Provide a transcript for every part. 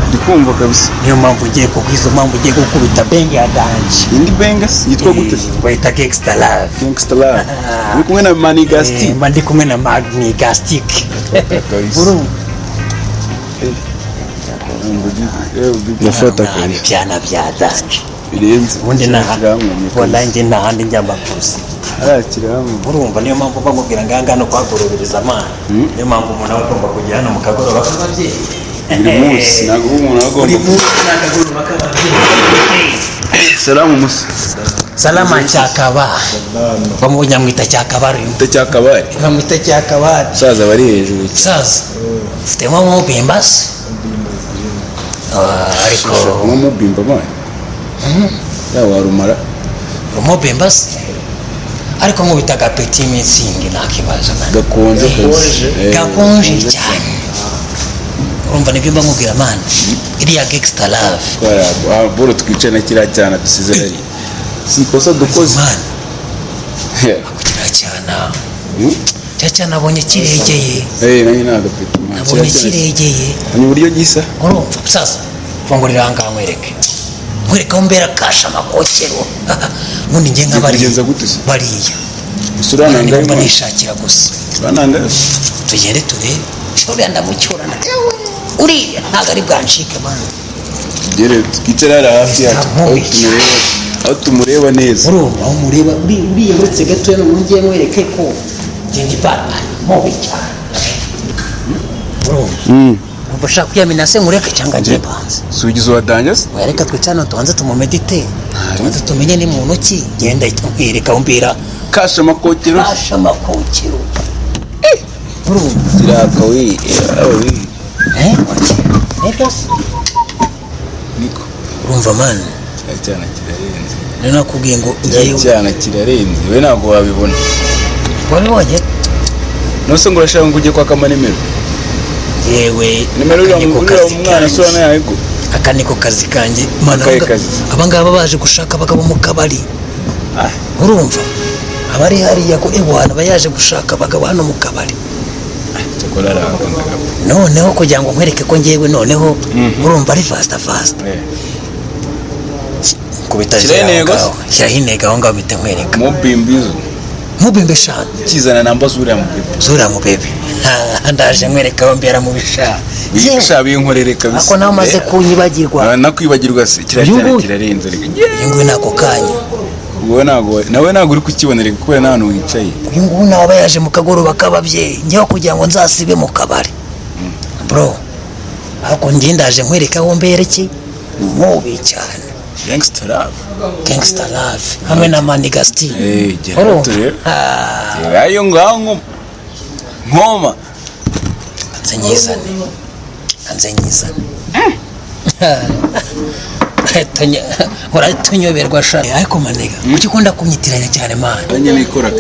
ndikumva kabisa. Niyo mpamvu ugiye kugwiza mpamvu ugiye gukubita benge ya danje. Indi benge yitwa gute? Bayita Gangsta Love. Gangsta Love. Uri kumwe na Makanika? Ndi kumwe na Makanika. Buru. Nafata kare. Byana bya danje. Birenze. Ubundi nahandi nahandi njyamba kusi. Arakiramu. Urumva niyo mpamvu bamubwira nganga no kwagororereza amana. Niyo mpamvu umuntu agomba kujya hano mu kagoroba k'ababyeyi. Buri munsi ntabwo umuntu agomba kagoroba k'ababyeyi. Salamu musa. Salama cyakaba. Bamunya mwita cyakabari. Mwita cyakabari. Mwita cyakabari. Saza bari hejuru. Saza. Ufitemo mubimbazi. Ariko mubimba bane. Yawa rumara. Mubimbazi. Ariko mubita gapeti mitsingi nakibaza. Gakonje gakonje cyane. Urumva nibyo mbamubwira man. Iriya Gangsta Love. Kwa boro twicana kira cyane dusize ari. Sikosa dukoze. Man. Akira cyana. Cyana abonye kiregeye. Nani nagapeti. Abonye kiregeye. Ni buryo gisa. Urumva sasa. Fungurira hanga nkwereke. Nkwereka umbera kasha makokero. Mundi nge nk'abari. Bariya. Surana ngamba nishakira gusa. Bananda. Tugere turebe. Uriya ndamucyurana. Uriya ntago ari bwanshike man. Gere twicara hafi yacu. Aho tumureba neza. Urumva aho mureba uriya uretse gatoya no ngiye nkwereke ko ngendi bana mubi cyane. Urumva. Ubashaka kuyamina se ngureke cyangwa ngiye panze. Sugizo wadanjase? Wereka twicana tuanze tumumedite. Tuanze tumenye ni muntu ki genda itamwireka umbira kasha makokero. Kasha makokero. Urumva. Kiraka we. Niko. Urumva man. Cyana kirarenze. Nena kubwiye ngo ngiye cyana kirarenze. We ntabwo wabibona. Wabibonye? Nose ngo urashaka ngo ujye kwa kamanimero. Yewe nimero y'umwana sura yego akaniko kazi kanje mana abangaba baje gushaka abagabo mu kabari. Urumva abari hariya ko ebwana bayaje gushaka abagabo hano mu kabari. Noneho kugira ngo nkwereke ko ngiyewe noneho urumva ari fast kubita shahinega aho ngaho bite nkwereka mubimbe shana kizana namba zura mu bebe ndaje nkwereka aho mbera mu bisha binkorere kabisa ako nawe maze kunyibagirwa nakwibagirwa se kirarenze ingwe nako kanya nawe ntabwo uri kukibonera kuko nta hantu wicaye uyu nguyu nawe aba yaje mu kagoroba k'ababyeyi ngewe kugira ngo nzasibe mu kabari bro ako njye ndaje nkwereka aho mbereke mubi cyane Gangsta Love hamwe na Makanika ayo ngaho nkoma anze nyizane Uratunyoberwa sha ariko Makanika kuki ukunda kunyitiranya cyane man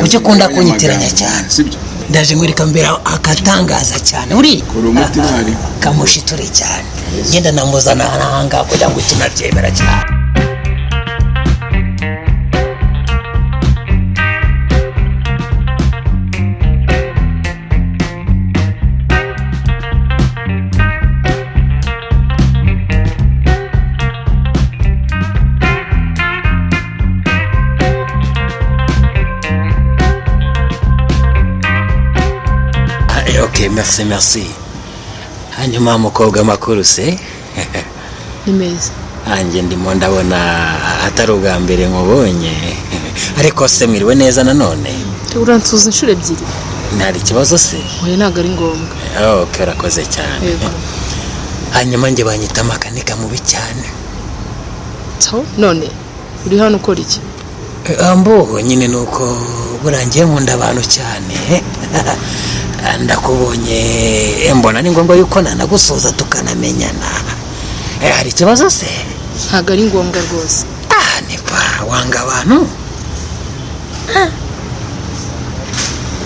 kuki ukunda kunyitiranya cyane ndaje nkwereka mbera akatangaza cyane uri kamushiture cyane ngenda namuzana hanga kugira ngo tunabyemera cyane. Ok, merci. Hanyuma umukobwa makuru se? Ni meza. Anje ndimo ndabona atari ubwa mbere nkubonye. Ariko se mwiriwe neza nanone? Uransuza inshuro ebyiri. Ntari kibazo se? Oya ntago ari ngombwa. Okay, urakoze cyane. Hanyuma nge banyita Makanika mubi cyane. None uri hano ukora iki? Ambo nyine nuko burangiye nkunda abantu cyane. Ndakubonye mbona ni ngombwa yuko nanagusoza tukanamenyana. Hari ikibazo se? Ntago ari ngombwa rwose. Nipa wanga abantu?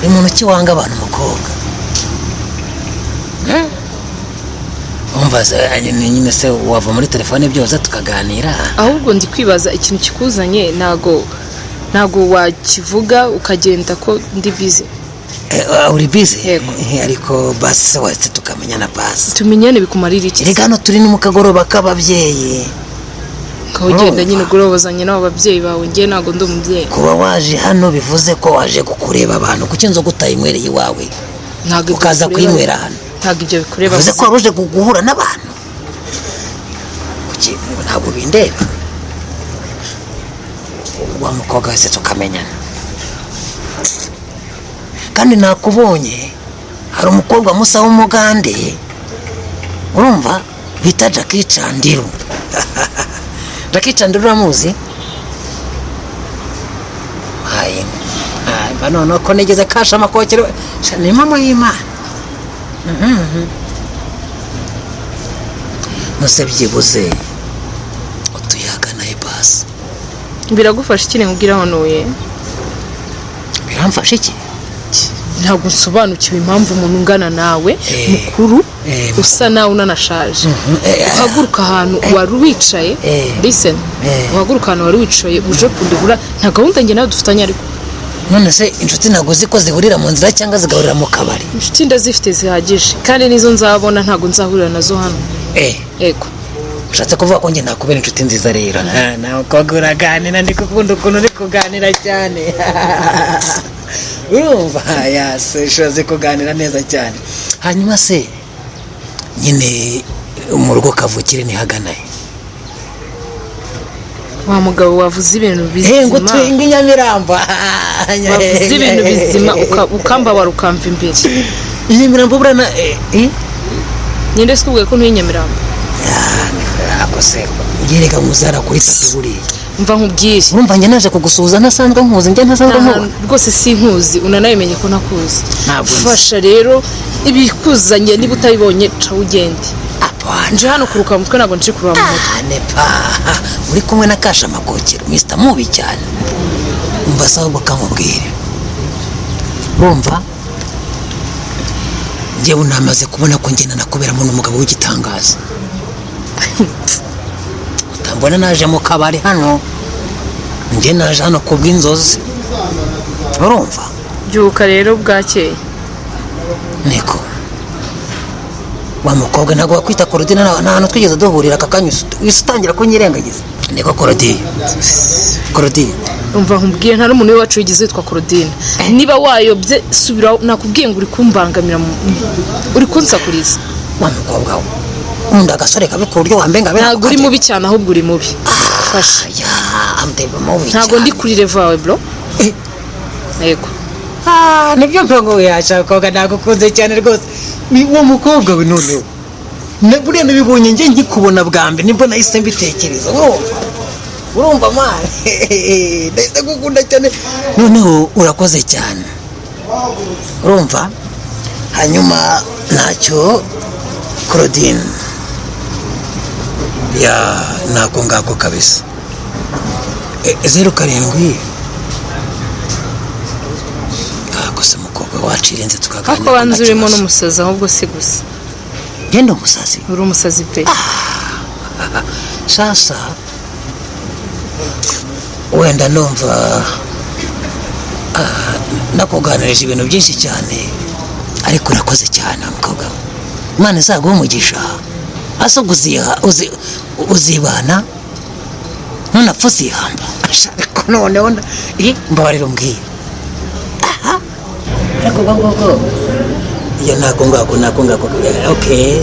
Umuntu ki wanga abantu mukobwa? Umvaza nyine se wava muri telefone byose tukaganira. Ahubwo ndi kwibaza ikintu kikuzanye ntago wakivuga ukagenda ko ndi busy. uri busy Yego. ariko basi wese tukamenyana basi tumenyane bikumarira iki rega hano turi no mu kagoroba k'ababyeyi kawugenda nyine ugorobozanye n'abo babyeyi bawe ngiye ntago ndi umubyeyi kuba waje hano bivuze ko waje kukureba abantu kuki inzoga utayimwereye iwawe ntago ukaza kwinywera hano ntago ibyo bikureba bivuze ko waruje guhura n'abantu kuki ntabwo bindeba wa mukobwa wese tukamenyana kandi nakubonye hari umukobwa musa w'umugande urumva bita Jackie Chandiru Jackie Chandiru uramuzi none ko nigeze kasha amakokero ni mama y'Imana nose byibuze utuyagana ibasi biragufasha iki nkubwira hano ye biramfasha iki ntabwo nsobanukiwe impamvu umuntu ungana nawe mukuru usa nawe unanashaje uhaguruka ahantu wari wicaye listen uhaguruka ahantu wari wicaye uje kudubura nta gahunda njye nawe dufitanye ariko none se inshuti ntabwo ziko zihurira mu nzira cyangwa zigahurira mu kabari inshuti ndazifite zihagije kandi nizo nzabona ntabwo nzahurira nazo hano yego ushatse kuvuga ko njye nakubera inshuti nziza rero nawe ukobwa uraganira ndi gukunda ukuntu uri kuganira cyane urumva yase ushoze kuganira neza cyane hanyuma se nyine mu rugo kavukire ntihaganaye wa mugabo wavuze ibintu bizima ngo twinge Nyamiramba wavuze ibintu bizima ukambabara ukamva imbere Nyamirambo burana nyende sikubwiye ko ntuye Nyamirambo akose yereka muzara kuri tapi buriya mva nkubwire urumva njye naje kugusuhuza ntasanzwe nkuzi njye ntasanzwe nkuzi rwose sinkuzi unanabimenye ko nakuzi ntabwo fasha rero ibikuzanye niba utabibonye ca ugende nje hano kuruka mutwe ntabwo nje kuruka mu mutwe nepa uri kumwe na kasha amakokero Mr. Mubi cyane umva sawa bakamubwire urumva njye unamaze kubona ko njye nanakuberamo n'umugabo w'igitangaza utambona naje mu kabari hano njye naje hano kubw'inzozi urumva byuka rero bwakeye niko wa mukobwa ntabwo wakwita Korodine nta hantu twigeze duhurira akakanya utangira kunyirengagiza niko Korodine umva nkubwiye nta n'umuntu wacu wigize witwa Korodine niba wayobye subira nakubwiye ngo uri kumbangamira uri kunsakuriza wa mukobwa nkunda agasore kabe ku buryo wambenga ntabwo uri mubi cyane ahubwo uri mubi fasha amtebe mubi ntabwo ndi kuri level yawe bro yego nibyo mpango yashaka nagukunze cyane rwose ni uwo mukobwa we noneho buriya nabibonye njye nkikubona bwa mbere nibwo nahise mbitekereza urumva mani ndahise gukunda cyane noneho urakoze cyane urumva hanyuma ntacyo Korodine nako ngako kabisa 07 akose mukobwa wacirenze tukaganira ako banze urimo n'umusazi ahubwo si gusa genda umusazi uri umusazi pe sasa wenda numva nakuganirije ibintu byinshi cyane ariko urakoze cyane mukobwa Imana izaguha umugisha asoguziha uzibana ntunapfa uzihamba ariko noneho mbabarira umbwira ariko ngoko iyo nako ngako okay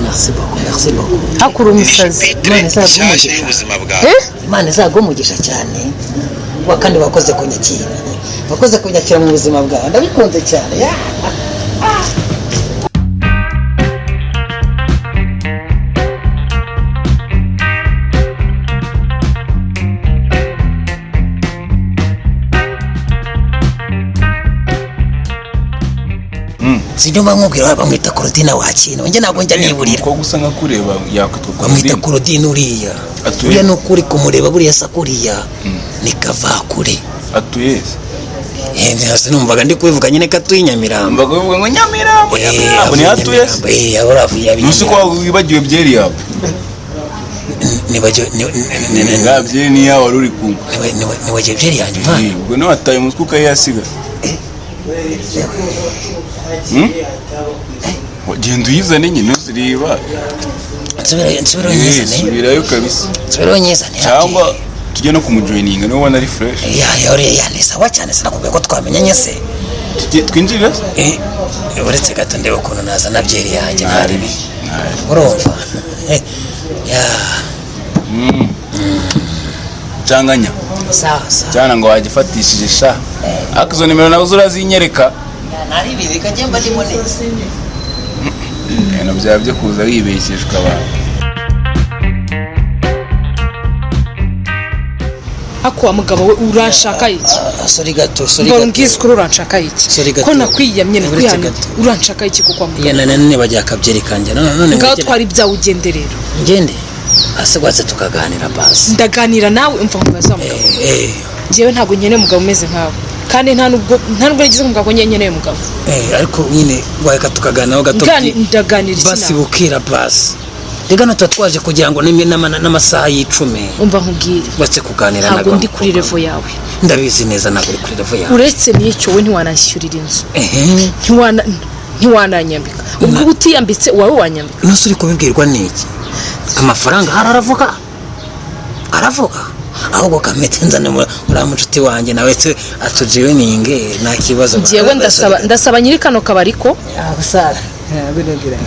merci beaucoup hakuru umusazi Imana izaguha umugisha cyane kandi wakoze kunyakira mu buzima bwawe ndabikunze cyane sinyuma nkubwira bamwita Korodine wakino njye ntabwo njya niburira ko gusa nka kureba yakwitwa bamwita Korodine uriya no kuri kumureba buriya sakuriya nikavakure atuye hasi numvaga ndi kubivuga nyine katuye Nyamirambo mbavuga ngo Nyamirambo ni hatuye musi ko wibagiwe byeri yawe nibagiwe ni yawe uri kumwe nibagiwe byeri yanjye mwana ubwo no wataye umutwe ukayasiga genda uyizane nyine uzireba nsubire unyizane subirayo kabisa nsubire unyizane cyangwa tujye no kumujoininga niwe ubona ari fresh ya ni sawa cyane sinakubwiye ko twamenyanye se twinjirira uretse gato ndeba ukuntu naza na byeri yanjye ntaribi urumva ya cyanganya sawa cyana ngo wagifatishije sha ariko izo nimero nazo urazinyereka ntaribi reka njemba ndimo neza ibintu byaba byo kuza wibeshyeshwa abantu Ako mugabo we uranshaka iki? Sorry gato. Mbongize ko uranshaka iki? Ko nakwiyamye nakwihana uranshaka iki kuko mugabo? Ya nane bajya kabyeri kanje none ngaho twari byawe ugenderero. Ngende asegwatse tukaganira basi. Ndaganira nawe umva nkubaza mugabo. Jewe ntago nyene mugabo umeze nkawe. Kandi nta nubwo yagize mugabo nyenye mugabo. Ariko nyine waheka tukaganiraho gato. Ndaganira iki? Basi bukira basi. Degano twatwaje kugira ngo n'amasaha y'icumi. Umva nkubwire. Batse kuganira ntago ndi kuri level yawe. Ndabizi neza ntago uri kuri level yawe. Uretse n'icyo we ntiwanashyurira inzu. Ntiwananyambika. Ubwo utiyambitse wawe wanyambika. Nose uri kubibwirwa n'iki? Amafaranga aravuga. Ahubwo kamete nzane muri amucuti wanjye nawe tse atujiwe ninge nta kibazo. Jewe ndasaba nyiri kano kabariko. Abasara. Binogera.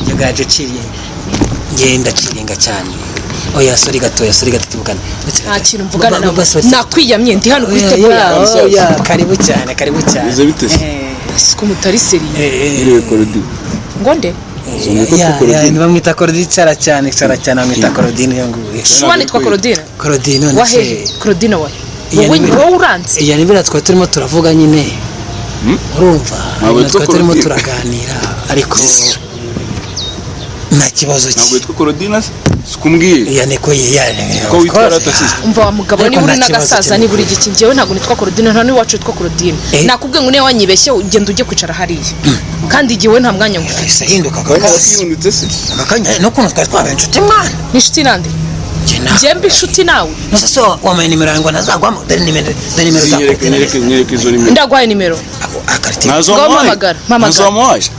Ngigaje ciriye. Ngenda ciringa cyane. Oya sorry gato tubukana. Nta kintu mvugana nawe. Nakwiyamye ndi hano kwitegura. Oya karibu cyane. Izo bitese. Siko mutari seri. Ire korodi. Ngonde? Ya bamwita korodi cyara cyane bamwita korodine yo nguye. Shwani twa korodine. Korodine none. Wahe korodine wahe. Wowe uranze. Ya nibira twa turimo turavuga nyine. Urumva natwe turimo turaganira ariko nta kibazo ntabwo yitwa korodina sikumbwiye ya neko ko witwa ratasisi umva wa mugabo ni buri nagasaza ni buri giki ngewe ntabwo nitwa korodina nta niwacu yitwa korodina nakubwiye ngo niwe wanyibeshye ugenda ujye kwicara hariya kandi igiwe nta mwanya ngufite hinduka kakayihundutse se akanya no kuntu twari inshuti mwana ni inshuti nande Jembe inshuti nawe nose so wamaye nimero yango nazagwamo dore nimero nyereke izo nimero ndagwaye nimero nazo mwaje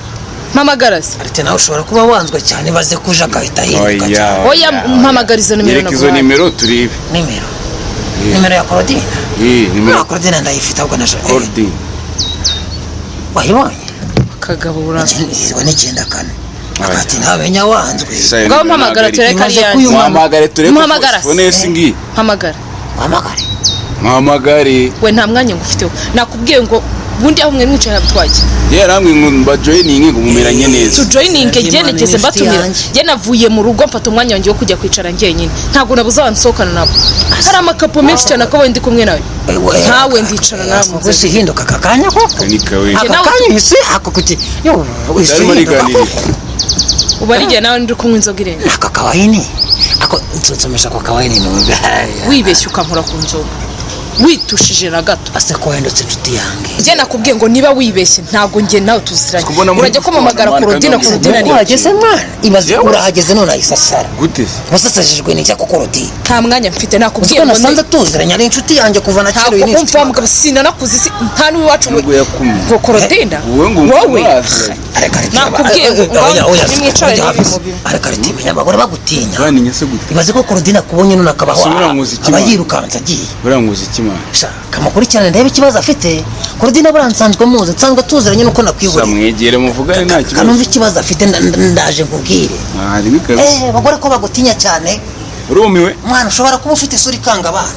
mpamagara se arite nawe ushobora kuba wanzwe cyane baze kuja kahita hinduka oya mpamagariza nimero nagwaye izo nimero turibe nimero ya korodina nimero ya korodina ndayifite ahubwo nasha korodina wayibonye akagabo uranzwe n'icyenda kane Akati ntabenya wanzwe. Ngaho mpamagara tureka ari yanjye. Mpamagare tureka. Mpamagara. Fone singi. Mpamagare. We nta mwanya ngufiteho. Nakubwiye ngo bundi aho mwe mwicaye nabitwaje. Ye namwe ngo joining ngo mumeranye neza. To joining genegeze batumira. Je navuye mu rugo mfata umwanya wanjye wo kujya kwicara njye nyine. Ntago nabuza abansokana nabo. Hari amakapo menshi cyane ko wendi kumwe nawe. Ntawe ndicara nawe. Gusa hinduka kakanya koko. Akakanya hise ako kuti. Yo, Ubarije nawe ndi kumwe inzoga irenge. Aka kawaini. Ako ntsomesha kwa kawaini n'ubu. Wibeshye ukankora ku nzoga. Witushije na gato. Ase ko wendutse inshuti yange. Je nakubwiye ngo niba wibeshye ntago nge nawe tuziranye. Urajya ko mamagara korodina ni. Urageze mwana. Ibaze urahageze none ayisasara. Gute? Wasasajijwe n'icya korodina. Nta mwanya mfite nakubwiye ngo nasanze tuziranye ari inshuti yange kuva na kero yini. Umva mugabo sina nakuzi nta niwe wacu ngo korodina. Wowe. Nakubwiye ngo nimwicara areka ritimenya abagore bagutinya. Bani nyese gute? Ibaze ko korodina kubonye none akabaho. Abayirukanza agiye. Buranguza ikimana. Kamukurikirana ndebe ikibazo afite. Korodina buransanzwe muze nsanzwe tuziranye nuko nakwibura. Samwegere muvugane nta kibazo. Kanumva ikibazo afite ndaje nkubwire. Ari bikaze. Bagore ko bagutinya cyane. Urumiwe? Mwana ushobora kuba ufite isuri kanga abana.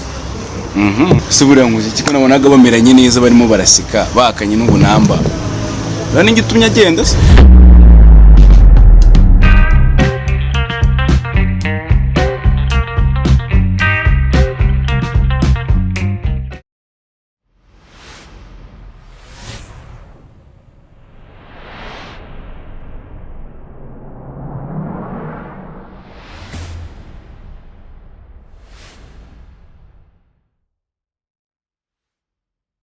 Se buranguza iki ko nabonaga bameranye neza barimo barasika bakanye n'ubunamba. Rani ngitumye agenda se.